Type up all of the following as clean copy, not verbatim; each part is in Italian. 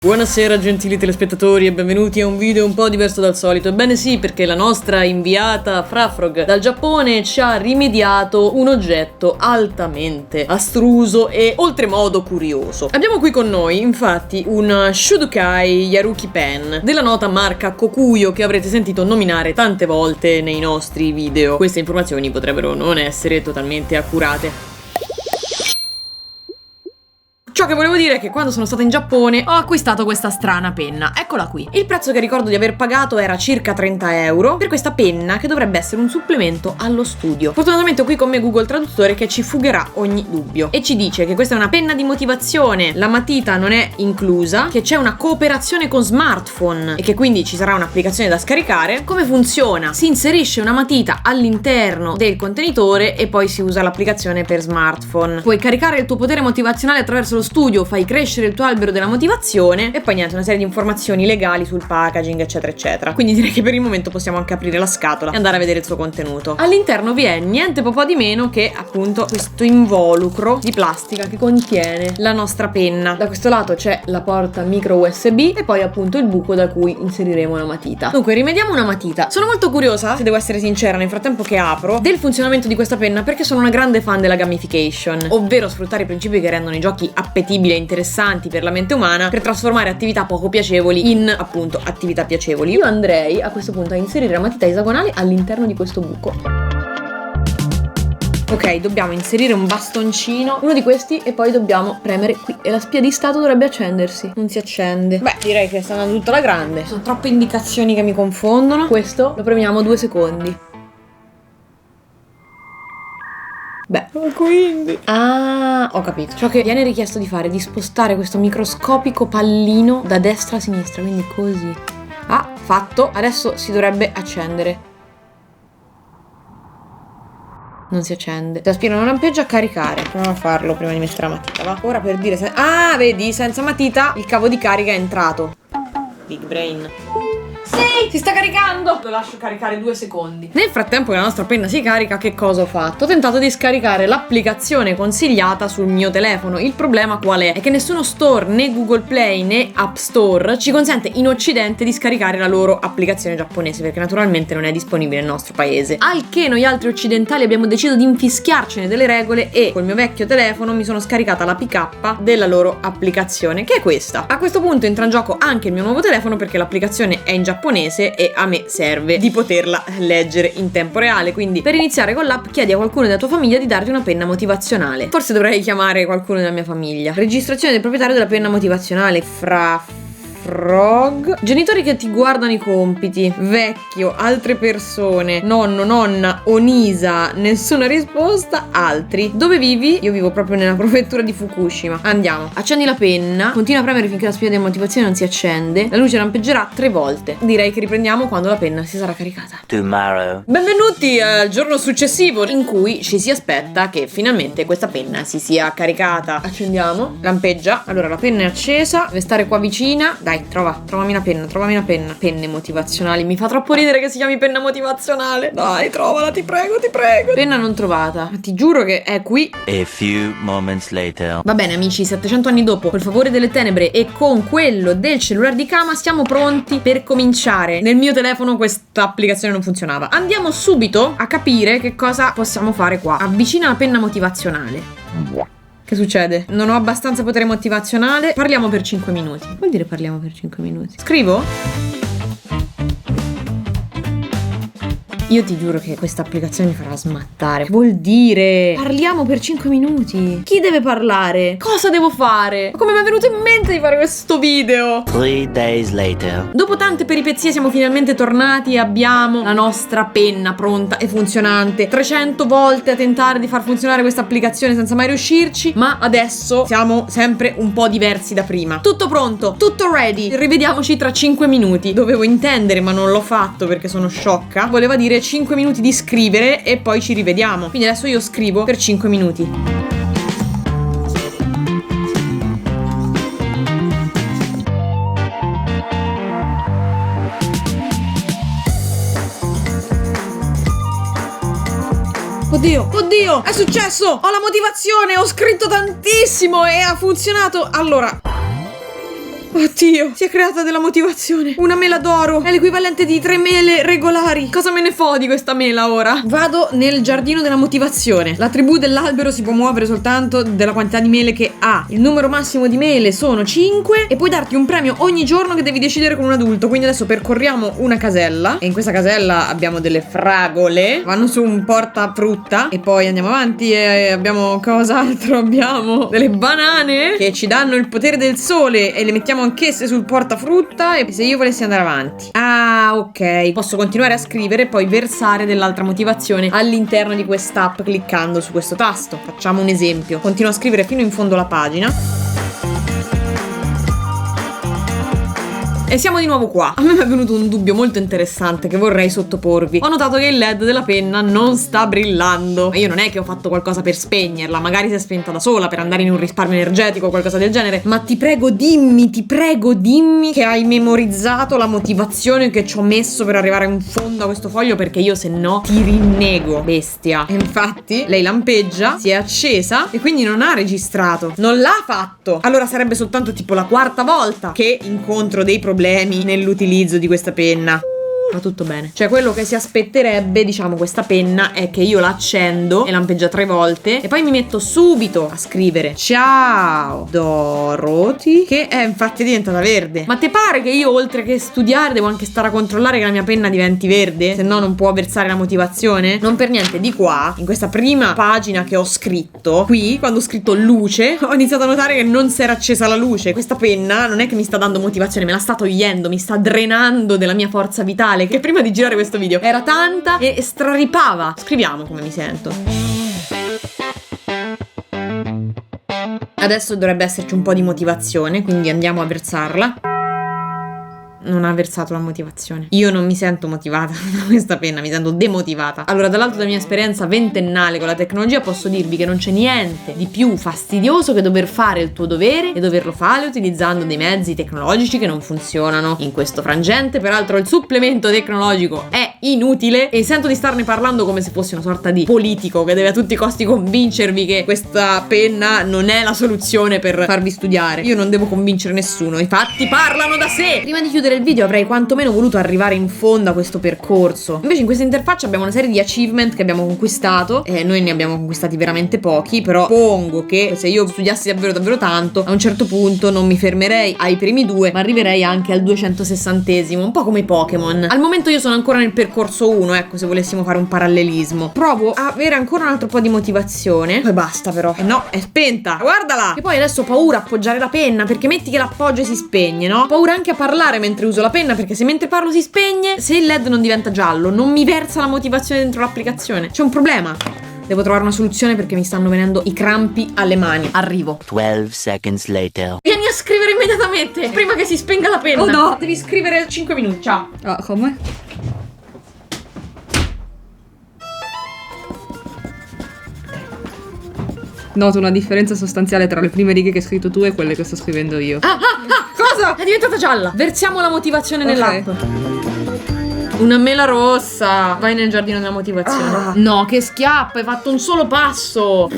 Buonasera gentili telespettatori e benvenuti a un video un po' diverso dal solito. Ebbene sì, perché la nostra inviata Frafrog dal Giappone ci ha rimediato un oggetto altamente astruso e oltremodo curioso. Abbiamo qui con noi infatti un Shudukai Yaruki Pen della nota marca Kokuyo che avrete sentito nominare tante volte nei nostri video. Queste informazioni potrebbero non essere totalmente accurate. Ciò che volevo dire è che quando sono stata in Giappone ho acquistato questa strana penna, eccola qui. Il prezzo che ricordo di aver pagato era circa 30 euro per questa penna che dovrebbe essere un supplemento allo studio. Fortunatamente ho qui con me Google Traduttore che ci fugherà ogni dubbio e ci dice che questa è una penna di motivazione, la matita non è inclusa, che c'è una cooperazione con smartphone e che quindi ci sarà un'applicazione da scaricare. Come funziona? Si inserisce una matita all'interno del contenitore e poi si usa l'applicazione per smartphone. Puoi caricare il tuo potere motivazionale attraverso lo studio, fai crescere il tuo albero della motivazione e poi niente, una serie di informazioni legali sul packaging eccetera eccetera. Quindi direi che per il momento possiamo anche aprire la scatola e andare a vedere il suo contenuto. All'interno vi è niente po' di meno che appunto questo involucro di plastica che contiene la nostra penna. Da questo lato c'è la porta micro USB e poi appunto il buco da cui inseriremo la matita. Dunque rimediamo una matita. Sono molto curiosa, se devo essere sincera, nel frattempo che apro, del funzionamento di questa penna perché sono una grande fan della gamification, ovvero sfruttare i principi che rendono i giochi appetibili e interessanti per la mente umana per trasformare attività poco piacevoli in appunto attività piacevoli. Io andrei a questo punto a inserire la matita esagonale all'interno di questo buco. Ok, dobbiamo inserire un bastoncino, uno di questi, e poi dobbiamo premere qui e la spia di stato dovrebbe accendersi. Non si accende. Beh, direi che sta andando tutta la grande. Sono troppe indicazioni che mi confondono. Questo lo premiamo 2 secondi. Beh, quindi... Ah, ho capito. Ciò che viene richiesto di fare è di spostare questo microscopico pallino da destra a sinistra, quindi così. Ah, fatto. Adesso si dovrebbe accendere. Non si accende. Se aspiro non lampeggia, a caricare. Proviamo a farlo prima di mettere la matita, va? Ora per dire... Ah, vedi, senza matita il cavo di carica è entrato. Big brain. Sì, si sta caricando. Lo lascio caricare 2 secondi. Nel frattempo che la nostra penna si carica, che cosa ho fatto? Ho tentato di scaricare l'applicazione consigliata sul mio telefono. Il problema qual è? È che nessuno store, né Google Play né App Store, ci consente in occidente di scaricare la loro applicazione giapponese, perché naturalmente non è disponibile nel nostro paese. Al che noi altri occidentali abbiamo deciso di infischiarcene delle regole e col mio vecchio telefono mi sono scaricata l'APK della loro applicazione, che è questa. A questo punto entra in gioco anche il mio nuovo telefono perché l'applicazione è in giapponese e a me serve di poterla leggere in tempo reale. Quindi per iniziare con l'app chiedi a qualcuno della tua famiglia di darti una penna motivazionale. Forse dovrei chiamare qualcuno della mia famiglia. Registrazione del proprietario della penna motivazionale. Frog. Genitori che ti guardano i compiti. Vecchio, altre persone. Nonno, nonna, Onisa. Nessuna risposta. Altri. Dove vivi? Io vivo proprio nella prefettura di Fukushima. Andiamo. Accendi la penna. Continua a premere finché la spia di motivazione non si accende. La luce lampeggerà 3 volte. Direi che riprendiamo quando la penna si sarà caricata. Tomorrow. Benvenuti al giorno successivo in cui ci si aspetta che finalmente questa penna si sia caricata. Accendiamo. Lampeggia. Allora la penna è accesa. Deve stare qua vicina. Dai, trovami una penna, trovami una penna. Penne motivazionali, mi fa troppo ridere che si chiami penna motivazionale. Dai, trovala, ti prego, ti prego. Penna non trovata, ma ti giuro che è qui. A few moments later. Va bene amici, 700 anni dopo, col favore delle tenebre e con quello del cellulare di Kama, siamo pronti per cominciare. Nel mio telefono questa applicazione non funzionava. Andiamo subito a capire che cosa possiamo fare qua. Avvicina la penna motivazionale. Che succede? Non ho abbastanza potere motivazionale. Parliamo per 5 minuti. Vuol dire parliamo per 5 minuti? Scrivo? Io ti giuro che questa applicazione mi farà smattare. Che vuol dire? Parliamo per 5 minuti. Chi deve parlare? Cosa devo fare? Come mi è venuto in mente di fare questo video? 3 days later. Dopo tante peripezie siamo finalmente tornati e abbiamo la nostra penna pronta e funzionante. 300 volte a tentare di far funzionare questa applicazione senza mai riuscirci, ma adesso siamo sempre un po' diversi da prima. Tutto pronto, tutto ready. Rivediamoci tra 5 minuti. Dovevo intendere, ma non l'ho fatto perché sono sciocca. Voleva dire 5 minuti di scrivere e poi ci rivediamo. Quindi adesso io scrivo per 5 minuti. Oddio, è successo! Ho la motivazione, ho scritto tantissimo e ha funzionato. Allora, Oddio, si è creata della motivazione. Una mela d'oro è l'equivalente di 3 mele regolari. Cosa me ne fo di questa mela ora? Vado nel giardino della motivazione. La tribù dell'albero si può muovere soltanto della quantità di mele che ha. Il numero massimo di mele sono 5 e puoi darti un premio ogni giorno che devi decidere con un adulto. Quindi adesso percorriamo una casella e in questa casella abbiamo delle fragole, vanno su un portafrutta e poi andiamo avanti e abbiamo cos'altro? Abbiamo delle banane che ci danno il potere del sole e le mettiamo anch'esse sul portafrutta. E se io volessi andare avanti, ah ok, posso continuare a scrivere e poi versare dell'altra motivazione all'interno di quest'app cliccando su questo tasto. Facciamo un esempio, continuo a scrivere fino in fondo alla pagina. E siamo di nuovo qua. A me mi è venuto un dubbio molto interessante che vorrei sottoporvi. Ho notato che il LED della penna non sta brillando. Io non è che ho fatto qualcosa per spegnerla, magari si è spenta da sola per andare in un risparmio energetico o qualcosa del genere. Ma ti prego dimmi che hai memorizzato la motivazione che ci ho messo per arrivare in fondo a questo foglio, perché io se no ti rinnego, bestia. E infatti lei lampeggia, si è accesa e quindi non ha registrato. Non l'ha fatto. Allora sarebbe soltanto tipo la quarta volta che incontro dei problemi nell'utilizzo di questa penna. Va tutto bene. Cioè quello che si aspetterebbe, diciamo, questa penna è che io la accendo e lampeggia 3 volte e poi mi metto subito a scrivere ciao Dorothy, che è infatti diventata verde. Ma te pare che io oltre che studiare devo anche stare a controllare che la mia penna diventi verde? Se no non può versare la motivazione? Non per niente di qua, in questa prima pagina che ho scritto, qui quando ho scritto luce ho iniziato a notare che non si era accesa la luce. Questa penna non è che mi sta dando motivazione, me la sta togliendo, mi sta drenando della mia forza vitale, che prima di girare questo video era tanta e straripava. Scriviamo come mi sento. Adesso dovrebbe esserci un po' di motivazione, quindi andiamo a versarla. Non ha versato la motivazione. Io non mi sento motivata da questa penna, mi sento demotivata. Allora, dall'alto della mia esperienza ventennale con la tecnologia posso dirvi che non c'è niente di più fastidioso che dover fare il tuo dovere e doverlo fare utilizzando dei mezzi tecnologici che non funzionano. In questo frangente, peraltro, il supplemento tecnologico è inutile e sento di starne parlando come se fosse una sorta di politico che deve a tutti i costi convincervi che questa penna non è la soluzione per farvi studiare. Io non devo convincere nessuno, i fatti parlano da sé. Prima di chiudere il video avrei quantomeno voluto arrivare in fondo a questo percorso. Invece in questa interfaccia abbiamo una serie di achievement che abbiamo conquistato e noi ne abbiamo conquistati veramente pochi, però pongo che se io studiassi davvero tanto, a un certo punto non mi fermerei ai primi 2 ma arriverei anche al 260esimo, un po' come i Pokémon. Al momento io sono ancora nel percorso 1, ecco, se volessimo fare un parallelismo. Provo a avere ancora un altro po' di motivazione. Poi basta però. No, è spenta. Guardala! E poi adesso ho paura a appoggiare la penna, perché metti che l'appoggio e si spegne, no? Ho paura anche a parlare mentre uso la penna, perché se mentre parlo si spegne, se il LED non diventa giallo, non mi versa la motivazione dentro l'applicazione. C'è un problema. Devo trovare una soluzione perché mi stanno venendo i crampi alle mani. Arrivo. 12 seconds later. Vieni a scrivere immediatamente, prima che si spenga la penna. Oh no, devi scrivere 5 minuti. Ciao. Ah, come? Noto una differenza sostanziale tra le prime righe che hai scritto tu e quelle che sto scrivendo io. Cosa? È diventata gialla. Versiamo la motivazione nell'app. Una mela rossa. Vai nel giardino della motivazione. No, che schiappa, hai fatto un solo passo.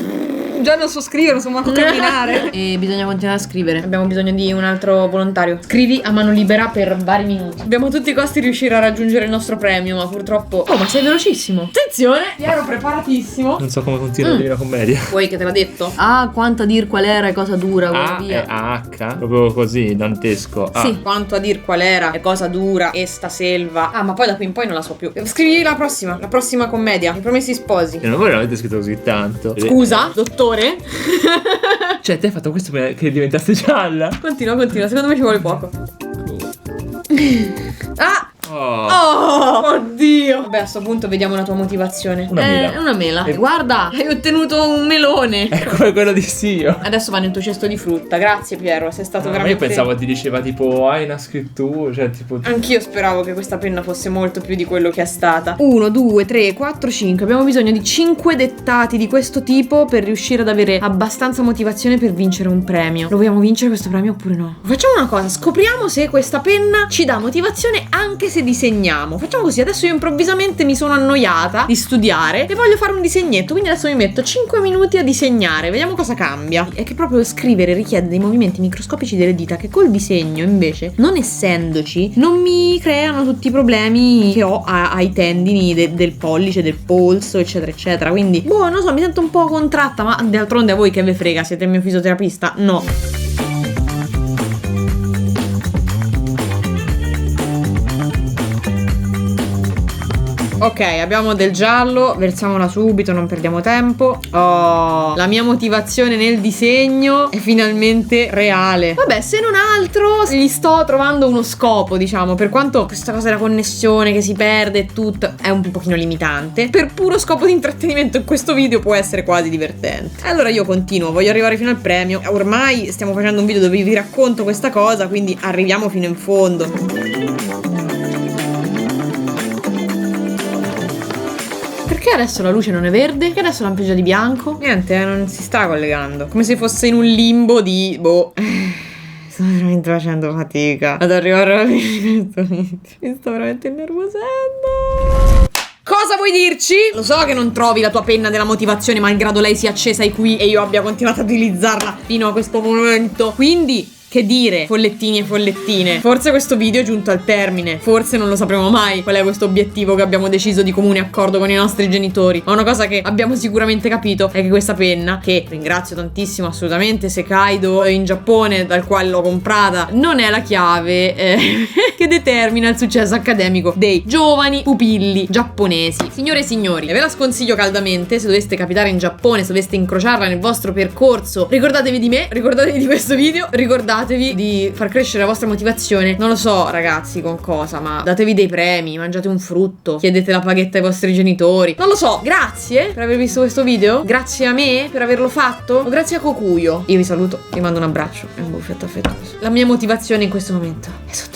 Già non so scrivere, non so manco camminare. E bisogna continuare a scrivere. Abbiamo bisogno di un altro volontario. Scrivi a mano libera per vari minuti. Dobbiamo a tutti i costi riuscire a raggiungere il nostro premio, ma purtroppo... Oh, ma sei velocissimo. Attenzione, ero preparatissimo. Non so come funziona la Divina Commedia. Vuoi che te l'ha detto? Ah, quanto a dir qual era e cosa dura, A via. e H, proprio così, dantesco. A. Sì, quanto a dir qual era e cosa dura e sta selva. Ah, ma poi da qui in poi non la so più. Scrivi la prossima commedia, I Promessi Sposi. E non voi l'avete scritto così tanto. Scusa, dottore? Cioè, te hai fatto questo prima che diventasse gialla? Continua, secondo me ci vuole poco. Ah! Oh. Oddio. Vabbè, a sto punto vediamo la tua motivazione. Una mela. Una mela. E guarda, hai ottenuto un melone. È come quello di Sio. Adesso va nel tuo cesto di frutta. Grazie Piero, sei stato Ma veramente... io pensavo ti diceva tipo hai una scrittura, cioè tipo... Anch'io speravo che questa penna fosse molto più di quello che è stata. 1, 2, 3, 4, 5. Abbiamo bisogno di 5 dettati di questo tipo per riuscire ad avere abbastanza motivazione per vincere un premio. Lo vogliamo vincere questo premio oppure no? Facciamo una cosa, scopriamo se questa penna ci dà motivazione anche se se disegniamo. Facciamo così, adesso io improvvisamente mi sono annoiata di studiare e voglio fare un disegnetto, quindi adesso mi metto 5 minuti a disegnare, vediamo cosa cambia. È che proprio scrivere richiede dei movimenti microscopici delle dita che col disegno invece, non essendoci, non mi creano tutti i problemi che ho ai tendini del pollice, del polso, eccetera eccetera. Quindi boh, non so, mi sento un po' contratta, ma d'altronde a voi che ve frega, siete il mio fisioterapista? No. Ok, abbiamo del giallo, versiamola subito, non perdiamo tempo. Oh, la mia motivazione nel disegno è finalmente reale. Vabbè, se non altro, gli sto trovando uno scopo, diciamo, per quanto questa cosa della connessione che si perde e tutto è un pochino limitante. Per puro scopo di intrattenimento in questo video può essere quasi divertente. Allora io continuo, voglio arrivare fino al premio. Ormai stiamo facendo un video dove vi racconto questa cosa, quindi arriviamo fino in fondo. Perché adesso la luce non è verde? Perché adesso lampeggia di bianco? Niente, non si sta collegando. Come se fosse in un limbo di... boh... Sto veramente facendo fatica ad arrivare alla fine di questo video. Mi sto veramente innervosendo. Cosa vuoi dirci? Lo so che non trovi la tua penna della motivazione malgrado lei sia accesa qui e io abbia continuato ad utilizzarla fino a questo momento. Quindi... che dire, follettini e follettine, forse questo video è giunto al termine, forse non lo sapremo mai qual è questo obiettivo che abbiamo deciso di comune accordo con i nostri genitori, ma una cosa che abbiamo sicuramente capito è che questa penna, che ringrazio tantissimo assolutamente Sekaido in Giappone dal quale l'ho comprata, non è la chiave che determina il successo accademico dei giovani pupilli giapponesi. Signore e signori, ve la sconsiglio caldamente, se doveste capitare in Giappone, se doveste incrociarla nel vostro percorso, ricordatevi di me, ricordatevi di questo video, ricordatevi di far crescere la vostra motivazione. Non lo so ragazzi con cosa, ma datevi dei premi, mangiate un frutto, chiedete la paghetta ai vostri genitori. Non lo so, grazie per aver visto questo video, grazie a me per averlo fatto, o grazie a Kokuyo. Io vi saluto, vi mando un abbraccio e un buffetto affettuoso. La mia motivazione in questo momento è sottile.